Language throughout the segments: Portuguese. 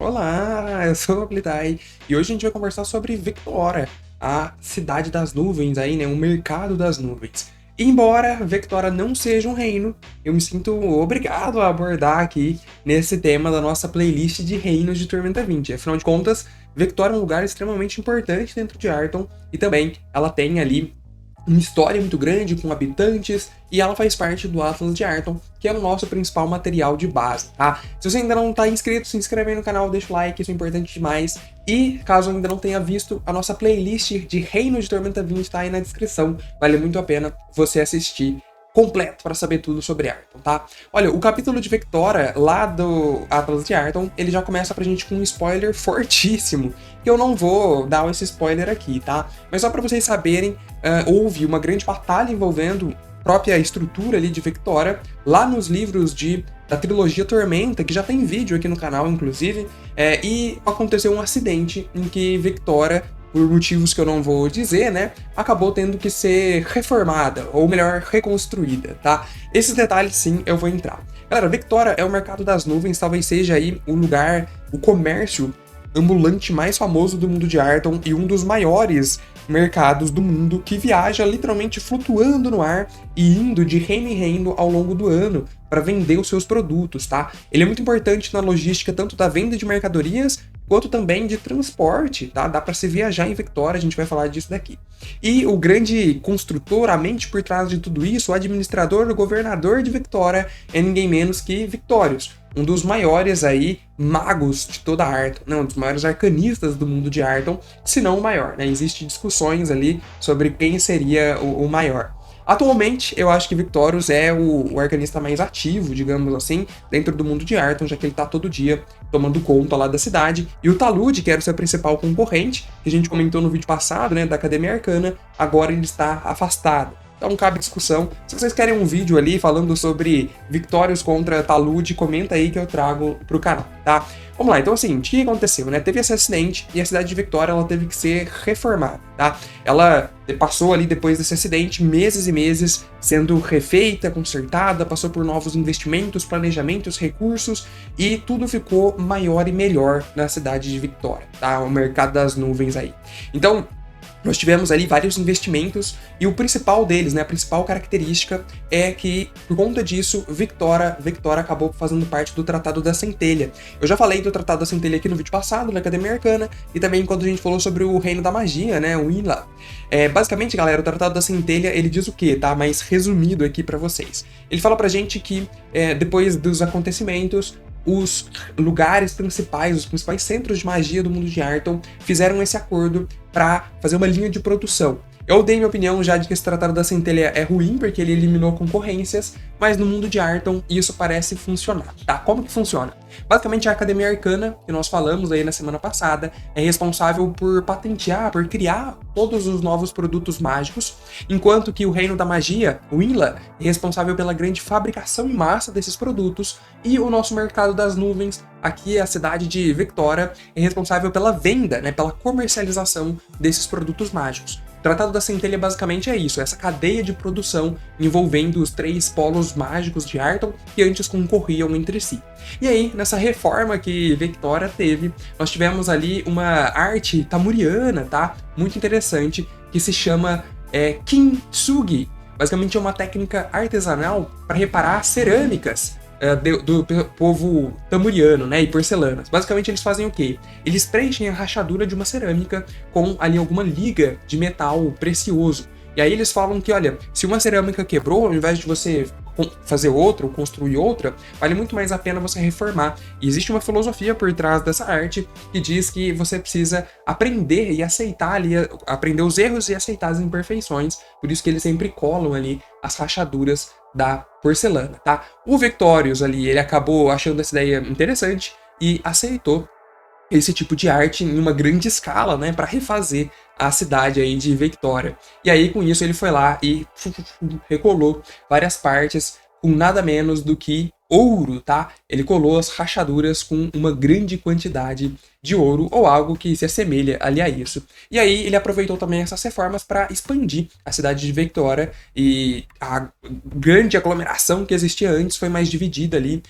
Olá, eu sou o Blitai e hoje a gente vai conversar sobre Victora, a cidade das nuvens aí, né, o mercado das nuvens. Embora Victora não seja um reino, eu me sinto obrigado a abordar aqui nesse tema da nossa playlist de reinos de Tormenta 20. Afinal de contas, Victora é um lugar extremamente importante dentro de Arton e também ela tem ali uma história muito grande com habitantes e ela faz parte do Atlas de Arton, que é o nosso principal material de base, tá? Se você ainda não está inscrito, se inscreve aí no canal, deixa o like, isso é importante demais. E caso ainda não tenha visto, a nossa playlist de Reino de Tormenta 20 está aí na descrição, vale muito a pena você assistir completo para saber tudo sobre Arton, tá? Olha, o capítulo de Victora, lá do Atlas de Arton, ele já começa pra gente com um spoiler fortíssimo, que eu não vou dar esse spoiler aqui, tá? Mas só para vocês saberem, houve uma grande batalha envolvendo a própria estrutura ali de Victora, lá nos livros da trilogia Tormenta, que já tem vídeo aqui no canal, inclusive, e aconteceu um acidente em que Victora, por motivos que eu não vou dizer, né, acabou tendo que ser reformada, ou melhor, reconstruída, tá? Esses detalhes, sim, eu vou entrar. Galera, Victora é o mercado das nuvens, talvez seja aí o lugar, o comércio ambulante mais famoso do mundo de Arton e um dos maiores mercados do mundo que viaja literalmente flutuando no ar e indo de reino em reino ao longo do ano para vender os seus produtos, tá? Ele é muito importante na logística tanto da venda de mercadorias quanto também de transporte, tá? Dá para se viajar em Victora, a gente vai falar disso daqui. E o grande construtor, a mente por trás de tudo isso, o administrador, o governador de Victora, é ninguém menos que Victorious, um dos maiores aí magos de toda Arton, né? Um dos maiores arcanistas do mundo de Arton, se não o maior, né? Existem discussões ali sobre quem seria o maior. Atualmente, eu acho que Victorious é o arcanista mais ativo, digamos assim, dentro do mundo de Arton, já que ele tá todo dia tomando conta lá da cidade. E o Talude, que era o seu principal concorrente, que a gente comentou no vídeo passado, né, da Academia Arcana, agora ele está afastado. Então cabe discussão. Se vocês querem um vídeo ali falando sobre Victorious contra Talude, comenta aí que eu trago pro canal, tá? Vamos lá, então assim, o que aconteceu, né? Teve esse acidente e a cidade de Victora, ela teve que ser reformada, tá? Ela passou ali, depois desse acidente, meses e meses sendo refeita, consertada, passou por novos investimentos, planejamentos, recursos e tudo ficou maior e melhor na cidade de Victora, tá? O mercado das nuvens aí. Então, nós tivemos ali vários investimentos e o principal deles, né, a principal característica é que, por conta disso, Victora acabou fazendo parte do Tratado da Centelha. Eu já falei do Tratado da Centelha aqui no vídeo passado, na Academia Arcana, e também quando a gente falou sobre o Reino da Magia, né, o Inla. Basicamente, galera, o Tratado da Centelha, ele diz o quê, tá? Mais resumido aqui pra vocês. Ele fala pra gente que, depois dos acontecimentos, os lugares principais, os principais centros de magia do mundo de Arton fizeram esse acordo para fazer uma linha de produção. Eu dei minha opinião já de que esse Tratado da Centelha é ruim, porque ele eliminou concorrências, mas no mundo de Arton isso parece funcionar, tá? Como que funciona? Basicamente, a Academia Arcana, que nós falamos aí na semana passada, é responsável por patentear, por criar todos os novos produtos mágicos, enquanto que o Reino da Magia, o Inla, é responsável pela grande fabricação em massa desses produtos, e o nosso mercado das nuvens, aqui a cidade de Victora, é responsável pela venda, né, pela comercialização desses produtos mágicos. O Tratado da Centelha basicamente é isso, essa cadeia de produção envolvendo os três polos mágicos de Arton que antes concorriam entre si. E aí, nessa reforma que Victora teve, nós tivemos ali uma arte tamuriana, tá? Muito interessante, que se chama Kintsugi. Basicamente é uma técnica artesanal para reparar cerâmicas do povo tamuriano, né, e porcelanas. Basicamente eles fazem o quê? Eles preenchem a rachadura de uma cerâmica com ali alguma liga de metal precioso. E aí eles falam que, olha, se uma cerâmica quebrou, ao invés de você fazer outra ou construir outra, vale muito mais a pena você reformar. E existe uma filosofia por trás dessa arte que diz que você precisa aprender e aceitar ali, aprender os erros e aceitar as imperfeições. Por isso que eles sempre colam ali as rachaduras da porcelana, tá? O Victorious ali, ele acabou achando essa ideia interessante e aceitou esse tipo de arte em uma grande escala, né, para refazer a cidade aí de Victoria. E aí, com isso, ele foi lá e recolou várias partes com nada menos do que ouro, tá? Ele colou as rachaduras com uma grande quantidade de ouro ou algo que se assemelha ali a isso. E aí ele aproveitou também essas reformas para expandir a cidade de Victoria, e a grande aglomeração que existia antes foi mais dividida ali,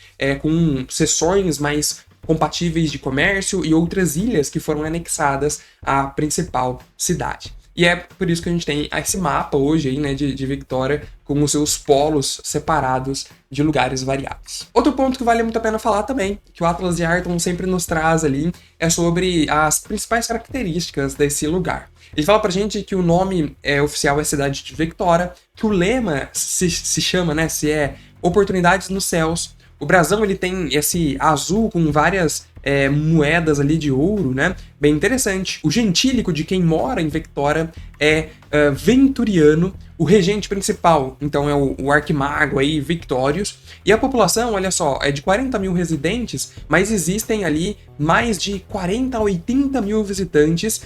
com seções mais compatíveis de comércio e outras ilhas que foram anexadas à principal cidade. E é por isso que a gente tem esse mapa hoje aí, né, de Victoria, com os seus polos separados de lugares variados. Outro ponto que vale muito a pena falar também, que o Atlas de Arton sempre nos traz ali, é sobre as principais características desse lugar. Ele fala pra gente que o nome oficial é Cidade de Victoria, que o lema se chama, né, se é Oportunidades nos Céus. O brasão, ele tem esse azul com várias moedas ali de ouro, né? Bem interessante. O gentílico de quem mora em Victoria é Venturiano. O regente principal, então, é o arquimago aí, Victorious. E a população, olha só, é de 40 mil residentes, mas existem ali mais de 40 a 80 mil visitantes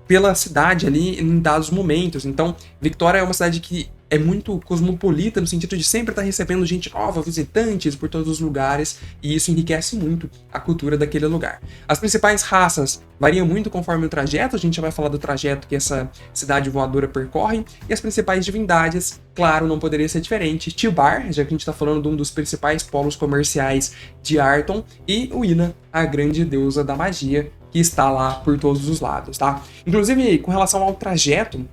pela cidade ali em dados momentos. Então, Victoria é uma cidade que é muito cosmopolita, no sentido de sempre estar recebendo gente nova, visitantes por todos os lugares, e isso enriquece muito a cultura daquele lugar. As principais raças variam muito conforme o trajeto, a gente já vai falar do trajeto que essa cidade voadora percorre, e as principais divindades, claro, não poderia ser diferente. Tibar, já que a gente está falando de um dos principais polos comerciais de Arton, e o Ina, a grande deusa da magia, que está lá por todos os lados, tá? Inclusive, com relação ao trajeto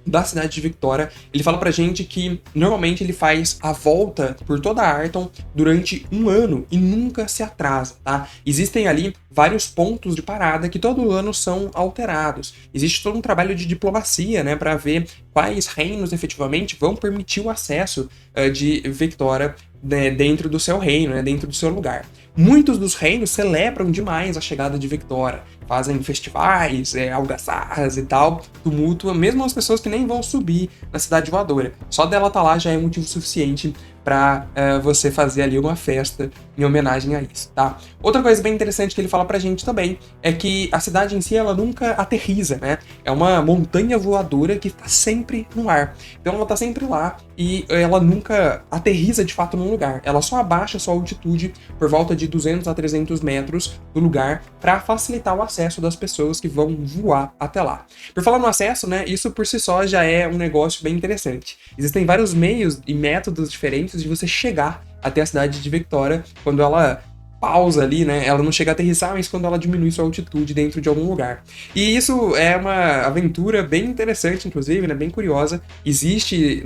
da cidade de Victoria, ele fala pra gente que normalmente ele faz a volta por toda Arton durante um ano e nunca se atrasa, tá? Existem ali vários pontos de parada que todo ano são alterados. Existe todo um trabalho de diplomacia, né, para ver quais reinos efetivamente vão permitir o acesso de Victoria, né, dentro do seu reino, né, dentro do seu lugar. Muitos dos reinos celebram demais a chegada de Victoria, fazem festivais, algazarras e tal, tumulto, mesmo as pessoas que nem vão subir na cidade voadora. Só dela estar lá já é motivo suficiente para você fazer ali uma festa em homenagem a isso, tá? Outra coisa bem interessante que ele fala pra gente também é que a cidade em si, ela nunca aterriza, né? É uma montanha voadora que tá sempre no ar. Então ela tá sempre lá e ela nunca aterriza de fato num lugar. Ela só abaixa sua altitude por volta de 200 a 300 metros do lugar para facilitar o acesso das pessoas que vão voar até lá. Por falar no acesso, né? Isso por si só já é um negócio bem interessante. Existem vários meios e métodos diferentes de você chegar até a cidade de Victoria quando ela pausa ali, né? Ela não chega a aterrissar, mas quando ela diminui sua altitude dentro de algum lugar. E isso é uma aventura bem interessante, inclusive, né? Bem curiosa. Existe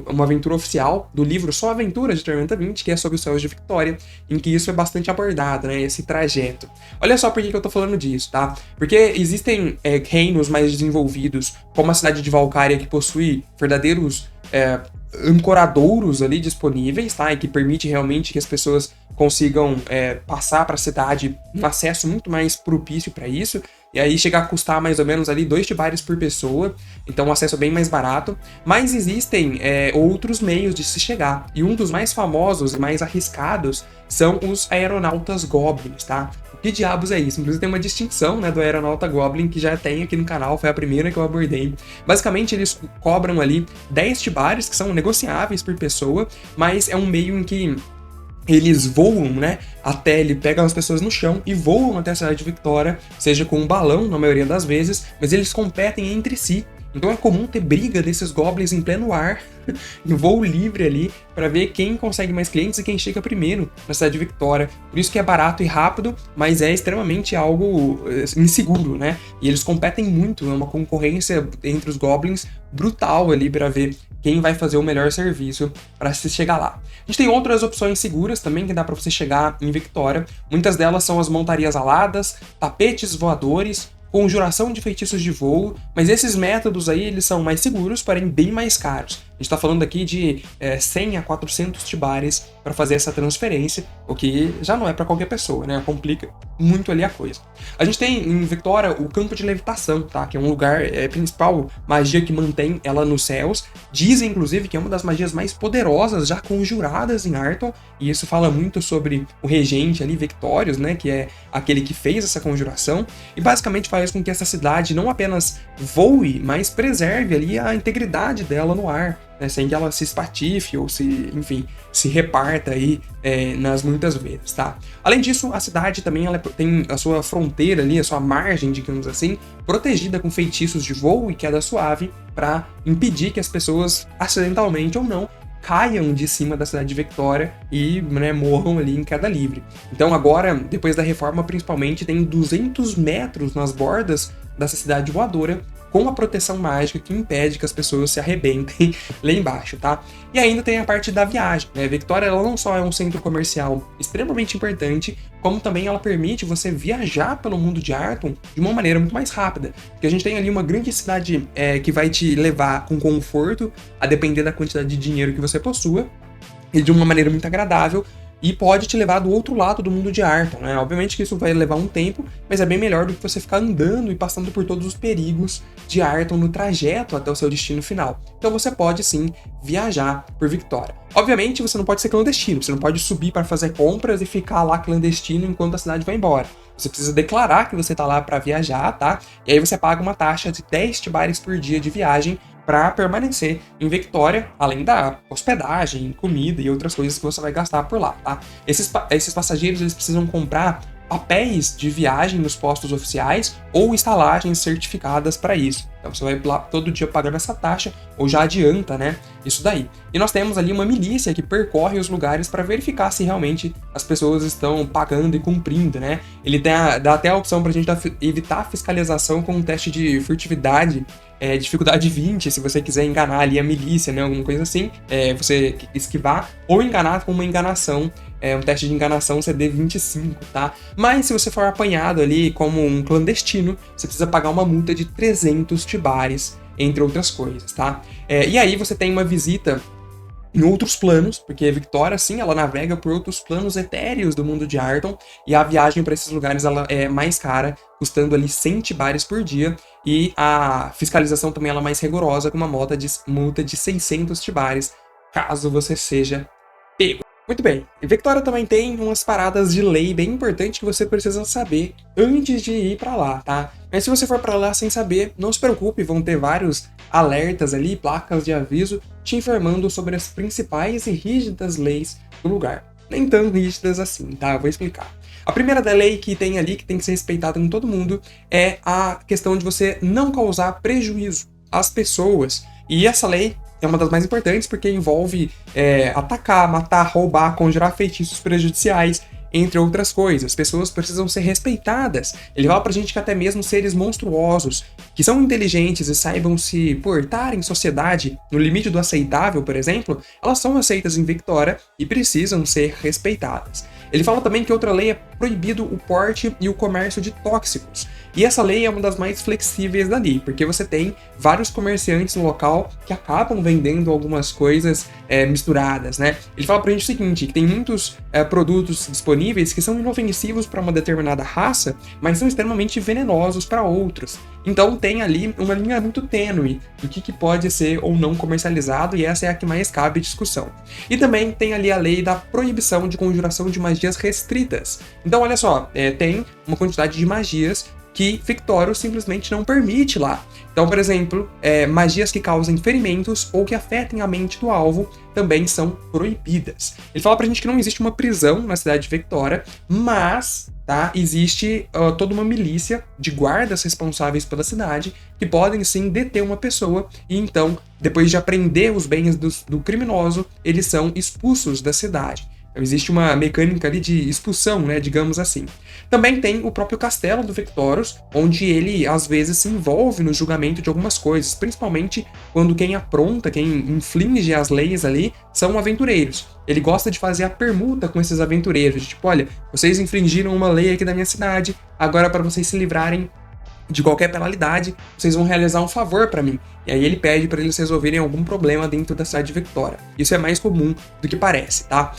uma aventura oficial do livro Só Aventuras de Tormenta 20, que é sobre os céus de Victoria, em que isso é bastante abordado, né? Esse trajeto. Olha só por que eu tô falando disso, tá? Porque existem reinos mais desenvolvidos, como a cidade de Valkyria, que possui verdadeiros ancoradouros ali disponíveis, tá? E que permite realmente que as pessoas consigam passar para a cidade um acesso muito mais propício para isso. E aí chega a custar mais ou menos ali 2 tibares por pessoa, então o acesso é bem mais barato. Mas existem outros meios de se chegar, e um dos mais famosos e mais arriscados são os aeronautas goblins, tá? O que diabos é isso? Inclusive tem uma distinção, né, do aeronauta goblin que já tem aqui no canal, foi a primeira que eu abordei. Basicamente eles cobram ali 10 tibares, que são negociáveis por pessoa, mas é um meio em que eles voam, né, até ele pega as pessoas no chão e voam até a cidade de Victoria, seja com um balão na maioria das vezes, mas eles competem entre si. Então é comum ter briga desses goblins em pleno ar, em voo livre ali, para ver quem consegue mais clientes e quem chega primeiro na cidade de Victoria. Por isso que é barato e rápido, mas é extremamente algo inseguro, né? E eles competem muito, é uma concorrência entre os goblins brutal ali para ver quem vai fazer o melhor serviço para se chegar lá. A gente tem outras opções seguras também que dá para você chegar em Victoria. Muitas delas são as montarias aladas, tapetes voadores, conjuração de feitiços de voo, mas esses métodos aí eles são mais seguros, porém bem mais caros. A gente está falando aqui de 100 a 400 tibares para fazer essa transferência, o que já não é para qualquer pessoa, né? Complica muito ali a coisa. A gente tem em Victoria o campo de levitação, tá? Que é um lugar principal magia que mantém ela nos céus. Dizem, inclusive, que é uma das magias mais poderosas já conjuradas em Arton, e isso fala muito sobre o regente ali, Victorious, né? Que é aquele que fez essa conjuração, e basicamente faz com que essa cidade não apenas voe, mas preserve ali a integridade dela no ar, né, sem que ela se espatife ou se reparta aí nas muitas vezes, tá? Além disso, a cidade também ela tem a sua fronteira ali, a sua margem, digamos assim, protegida com feitiços de voo e queda suave para impedir que as pessoas, acidentalmente ou não, caiam de cima da cidade de Victoria e, né, morram ali em queda livre. Então agora, depois da reforma principalmente, tem 200 metros nas bordas dessa cidade voadora, com a proteção mágica que impede que as pessoas se arrebentem lá embaixo, tá? E ainda tem a parte da viagem, né? Victoria, ela não só é um centro comercial extremamente importante, como também ela permite você viajar pelo mundo de Arton de uma maneira muito mais rápida. Porque a gente tem ali uma grande cidade que vai te levar com conforto, a depender da quantidade de dinheiro que você possua, e de uma maneira muito agradável, e pode te levar do outro lado do mundo de Arton, né? Obviamente que isso vai levar um tempo, mas é bem melhor do que você ficar andando e passando por todos os perigos de Arton no trajeto até o seu destino final. Então você pode sim viajar por Victoria. Obviamente você não pode ser clandestino, você não pode subir para fazer compras e ficar lá clandestino enquanto a cidade vai embora. Você precisa declarar que você tá lá para viajar, tá? E aí você paga uma taxa de 10 tibares por dia de viagem para permanecer em Victoria, além da hospedagem, comida e outras coisas que você vai gastar por lá, tá? Esses passageiros, eles precisam comprar papéis de viagem nos postos oficiais ou estalagens certificadas para isso. Então você vai lá todo dia pagando essa taxa, ou já adianta, né, isso daí. E nós temos ali uma milícia que percorre os lugares para verificar se realmente as pessoas estão pagando e cumprindo, né. Ele dá até a opção para a gente evitar a fiscalização com um teste de furtividade, dificuldade 20, se você quiser enganar ali a milícia, né, alguma coisa assim, você esquivar, ou enganar com uma enganação, um teste de enganação CD 25, tá? Mas se você for apanhado ali como um clandestino, você precisa pagar uma multa de 300 tibares, entre outras coisas, tá? E aí você tem uma visita em outros planos, porque Victoria, sim, ela navega por outros planos etéreos do mundo de Arton, e a viagem para esses lugares ela é mais cara, custando ali 100 tibares por dia, e a fiscalização também ela é mais rigorosa, com uma multa de 600 tibares, caso você seja pego. Muito bem, e Victoria também tem umas paradas de lei bem importantes que você precisa saber antes de ir pra lá, tá? Mas se você for pra lá sem saber, não se preocupe, vão ter vários alertas ali, placas de aviso, te informando sobre as principais e rígidas leis do lugar. Nem tão rígidas assim, tá? Eu vou explicar. A primeira da lei que tem ali, que tem que ser respeitada em todo mundo, é a questão de você não causar prejuízo às pessoas. E essa lei é uma das mais importantes porque envolve atacar, matar, roubar, conjurar feitiços prejudiciais, entre outras coisas. Pessoas precisam ser respeitadas. Ele fala pra gente que até mesmo seres monstruosos, que são inteligentes e saibam se portar em sociedade no limite do aceitável, por exemplo, elas são aceitas em Victoria e precisam ser respeitadas. Ele fala também que outra lei é proibido o porte e o comércio de tóxicos. E essa lei é uma das mais flexíveis dali, porque você tem vários comerciantes no local que acabam vendendo algumas coisas misturadas, né? Ele fala pra gente o seguinte, que tem muitos produtos disponíveis que são inofensivos para uma determinada raça, mas são extremamente venenosos para outros. Então tem ali uma linha muito tênue do que pode ser ou não comercializado, e essa é a que mais cabe discussão. E também tem ali a lei da proibição de conjuração de magias restritas. Então olha só, tem uma quantidade de magias que Victoria simplesmente não permite lá. Então, por exemplo, magias que causem ferimentos ou que afetem a mente do alvo também são proibidas. Ele fala pra gente que não existe uma prisão na cidade de Victoria, mas existe toda uma milícia de guardas responsáveis pela cidade que podem sim deter uma pessoa e então, depois de apreender os bens do criminoso, eles são expulsos da cidade. Então, existe uma mecânica ali de expulsão, né, digamos assim. Também tem o próprio castelo do Victorious, onde ele às vezes se envolve no julgamento de algumas coisas, principalmente quando quem apronta, quem inflige as leis ali, são aventureiros. Ele gosta de fazer a permuta com esses aventureiros, tipo, olha, vocês infringiram uma lei aqui da minha cidade, agora para vocês se livrarem de qualquer penalidade, vocês vão realizar um favor para mim. E aí ele pede para eles resolverem algum problema dentro da cidade de Victoria. Isso é mais comum do que parece, tá?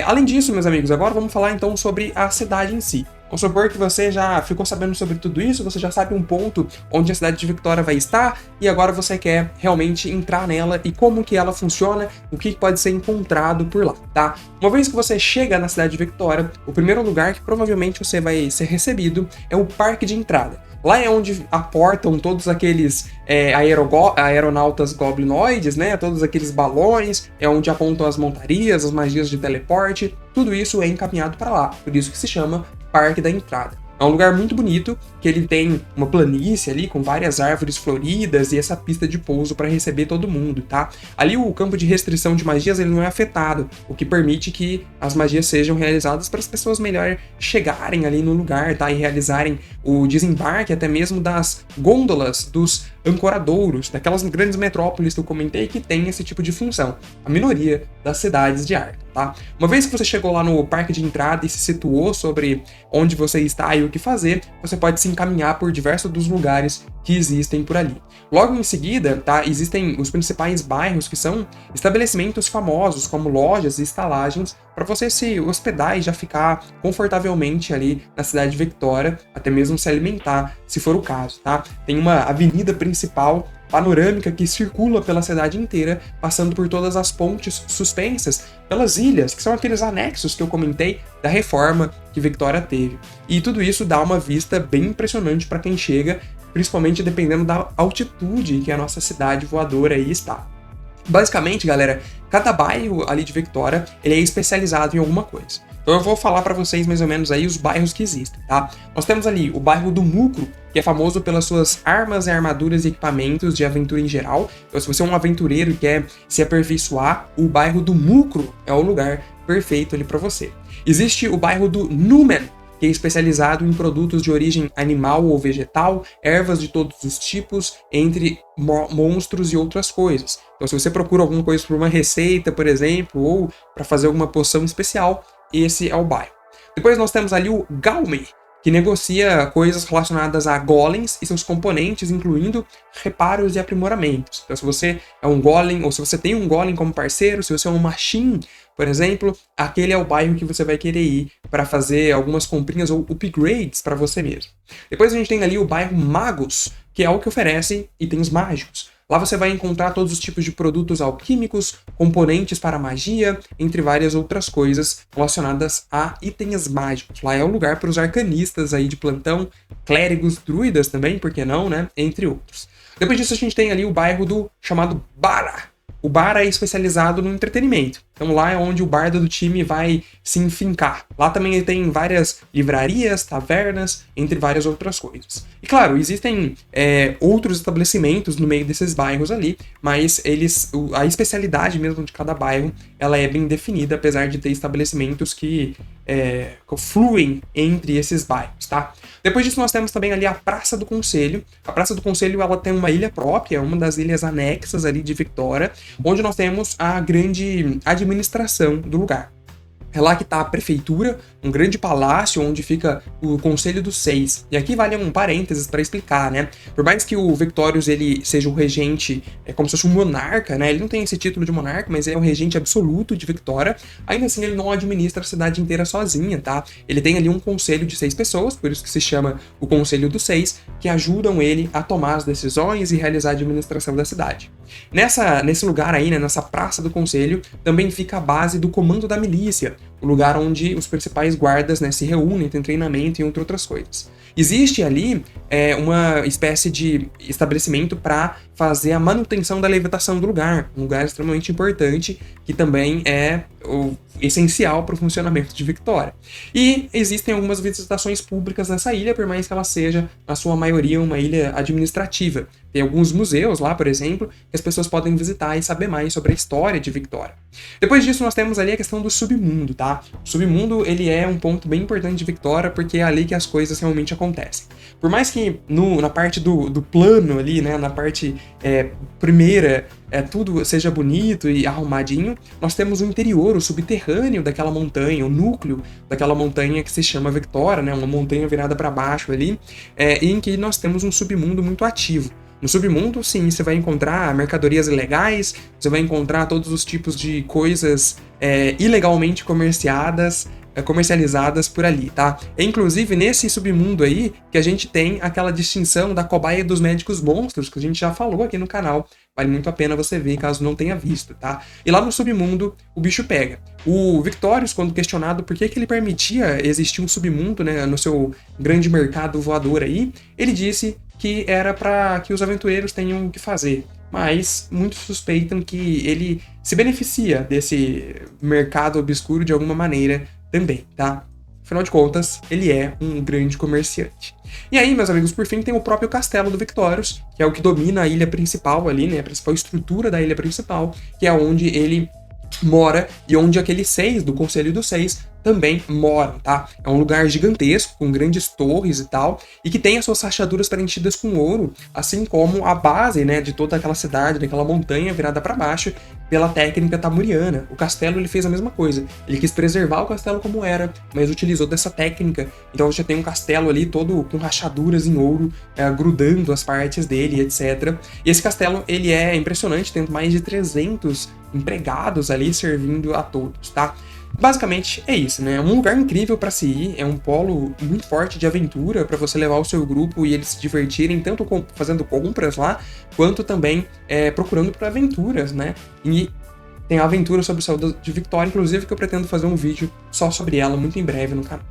Além disso, meus amigos, agora vamos falar então sobre a cidade em si. Vamos supor que você já ficou sabendo sobre tudo isso, você já sabe um ponto onde a cidade de Victoria vai estar, e agora você quer realmente entrar nela e como que ela funciona, o que pode ser encontrado por lá, tá? Uma vez que você chega na cidade de Victoria, o primeiro lugar que provavelmente você vai ser recebido é o parque de entrada. Lá é onde aportam todos aqueles aeronautas goblinoides, né? Todos aqueles balões, é onde apontam as montarias, as magias de teleporte, tudo isso é encaminhado para lá, por isso que se chama Parque da Entrada. É um lugar muito bonito, que ele tem uma planície ali com várias árvores floridas e essa pista de pouso para receber todo mundo, tá? Ali o campo de restrição de magias ele não é afetado, o que permite que as magias sejam realizadas para as pessoas melhor chegarem ali no lugar, tá? E realizarem o desembarque até mesmo das gôndolas dos ancoradouros, daquelas grandes metrópoles que eu comentei que tem esse tipo de função. A minoria das cidades de Arthur, tá? Uma vez que você chegou lá no parque de entrada e se situou sobre onde você está e o que fazer, você pode se encaminhar por diversos dos lugares que existem por ali. Logo em seguida, tá, existem os principais bairros que são estabelecimentos famosos, como lojas e estalagens, para você se hospedar e já ficar confortavelmente ali na cidade de Victoria, até mesmo se alimentar, se for o caso, tá? Tem uma avenida principal panorâmica que circula pela cidade inteira, passando por todas as pontes suspensas pelas ilhas, que são aqueles anexos que eu comentei da reforma que Victoria teve. E tudo isso dá uma vista bem impressionante para quem chega, principalmente dependendo da altitude que a nossa cidade voadora aí está. Basicamente, galera, cada bairro ali de Victoria, ele é especializado em alguma coisa. Então eu vou falar para vocês mais ou menos aí os bairros que existem, tá? Nós temos ali o bairro do Mucro, que é famoso pelas suas armas, armaduras e equipamentos de aventura em geral. Então se você é um aventureiro e quer se aperfeiçoar, o bairro do Mucro é o lugar perfeito ali para você. Existe o bairro do Numen, que é especializado em produtos de origem animal ou vegetal, ervas de todos os tipos, entre monstros e outras coisas. Então, se você procura alguma coisa para uma receita, por exemplo, ou para fazer alguma poção especial, esse é o bairro. Depois nós temos ali o Galme, que negocia coisas relacionadas a golems e seus componentes, incluindo reparos e aprimoramentos. Então, se você é um golem, ou se você tem um golem como parceiro, se você é um machine, por exemplo, aquele é o bairro que você vai querer ir para fazer algumas comprinhas ou upgrades para você mesmo. Depois a gente tem ali o bairro Magos, que é o que oferece itens mágicos. Lá você vai encontrar todos os tipos de produtos alquímicos, componentes para magia, entre várias outras coisas relacionadas a itens mágicos. Lá é o lugar para os arcanistas aí de plantão, clérigos, druidas também, por que não, né? Entre outros. Depois disso a gente tem ali o bairro do chamado Bara. O bar é especializado no entretenimento. Então lá é onde o bardo do time vai se enfincar. Lá também tem várias livrarias, tavernas, entre várias outras coisas. E claro, existem outros estabelecimentos no meio desses bairros ali, mas a especialidade mesmo de cada bairro, ela é bem definida, apesar de ter estabelecimentos que fluem entre esses bairros, tá? Depois disso nós temos também ali a Praça do Conselho. A Praça do Conselho, ela tem uma ilha própria, uma das ilhas anexas ali de Victoria, onde nós temos a grande administração do lugar. É lá que está a prefeitura, um grande palácio onde fica o Conselho dos Seis. E aqui vale um parênteses para explicar, né? Por mais que o Victorious ele seja o regente, é como se fosse um monarca, né? Ele não tem esse título de monarca, mas é o regente absoluto de Victoria. Ainda assim, ele não administra a cidade inteira sozinha, tá? Ele tem ali um conselho de 6 pessoas, por isso que se chama o Conselho dos Seis, que ajudam ele a tomar as decisões e realizar a administração da cidade. Nesse lugar aí, né, nessa Praça do Conselho, também fica a base do Comando da Milícia, o lugar onde os principais guardas, né, se reúnem, tem treinamento e entre outras coisas. Existe ali uma espécie de estabelecimento para fazer a manutenção da levitação do lugar, um lugar extremamente importante que também é essencial para o funcionamento de Victoria. E existem algumas visitações públicas nessa ilha, por mais que ela seja, na sua maioria, uma ilha administrativa. Tem alguns museus lá, por exemplo, que as pessoas podem visitar e saber mais sobre a história de Victoria. Depois disso, nós temos ali a questão do submundo, tá? O submundo, ele é um ponto bem importante de Victoria, porque é ali que as coisas realmente acontecem. Por mais que na parte do plano ali, né, na parte primeira, tudo seja bonito e arrumadinho, nós temos o interior, o subterrâneo daquela montanha, o núcleo daquela montanha que se chama Victoria, né, uma montanha virada para baixo ali, em que nós temos um submundo muito ativo. No submundo, sim, você vai encontrar mercadorias ilegais, você vai encontrar todos os tipos de coisas ilegalmente comercializadas por ali, tá? É inclusive nesse submundo aí que a gente tem aquela distinção da cobaia dos médicos monstros, que a gente já falou aqui no canal. Vale muito a pena você ver, caso não tenha visto, tá? E lá no submundo, o bicho pega. O Victorious, quando questionado por que ele permitia existir um submundo, né, no seu grande mercado voador aí, ele disse que era para que os aventureiros tenham o que fazer. Mas muitos suspeitam que ele se beneficia desse mercado obscuro de alguma maneira também, tá? Afinal de contas, ele é um grande comerciante. E aí, meus amigos, por fim, tem o próprio castelo do Victorious, que é o que domina a ilha principal ali, né? A principal estrutura da ilha principal, que é onde ele mora e onde aqueles 6 do Conselho dos 6 também moram, tá? É um lugar gigantesco, com grandes torres e tal, e que tem as suas rachaduras preenchidas com ouro, assim como a base, né, de toda aquela cidade, daquela montanha virada para baixo, pela técnica tamuriana. O castelo, ele fez a mesma coisa. Ele quis preservar o castelo como era, mas utilizou dessa técnica. Então você tem um castelo ali todo com rachaduras em ouro, grudando as partes dele, etc. E esse castelo, ele é impressionante, tendo mais de 300 empregados ali servindo a todos, tá? Basicamente é isso, né? É um lugar incrível para se ir, é um polo muito forte de aventura para você levar o seu grupo e eles se divertirem, tanto fazendo compras lá, quanto também procurando por aventuras, né? E tem a aventura sobre o céu de Victoria, inclusive, que eu pretendo fazer um vídeo só sobre ela muito em breve no canal.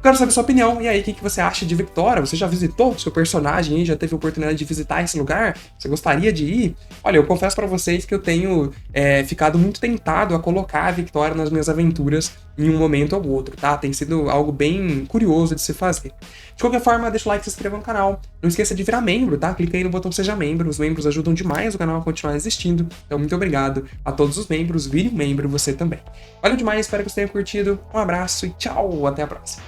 Quero saber sua opinião, e aí, o que você acha de Victoria? Você já visitou seu personagem aí? Já teve a oportunidade de visitar esse lugar? Você gostaria de ir? Olha, eu confesso pra vocês que eu tenho ficado muito tentado a colocar a Victoria nas minhas aventuras em um momento ou outro, tá? Tem sido algo bem curioso de se fazer. De qualquer forma, deixa o like, se inscreva no canal. Não esqueça de virar membro, tá? Clica aí no botão Seja Membro. Os membros ajudam demais o canal a continuar existindo. Então, muito obrigado a todos os membros. Vire um membro você também. Valeu demais, espero que você tenha curtido. Um abraço e tchau! Até a próxima.